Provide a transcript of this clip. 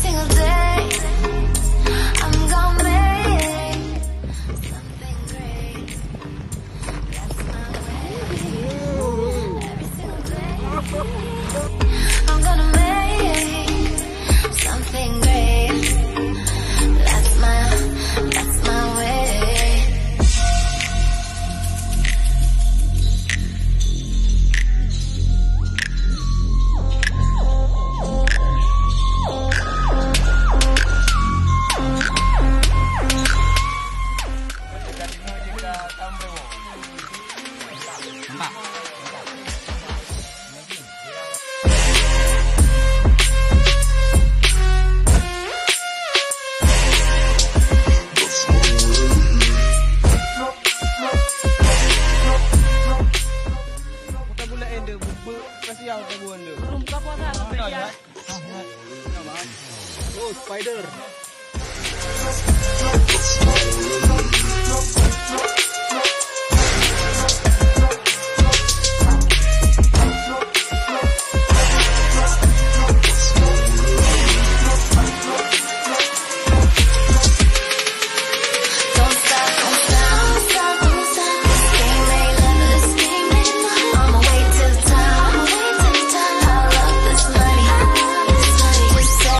single day I'm gonna make something great. That's my way. Every single day I'm gonna make something great. That's my way. Oh, spider.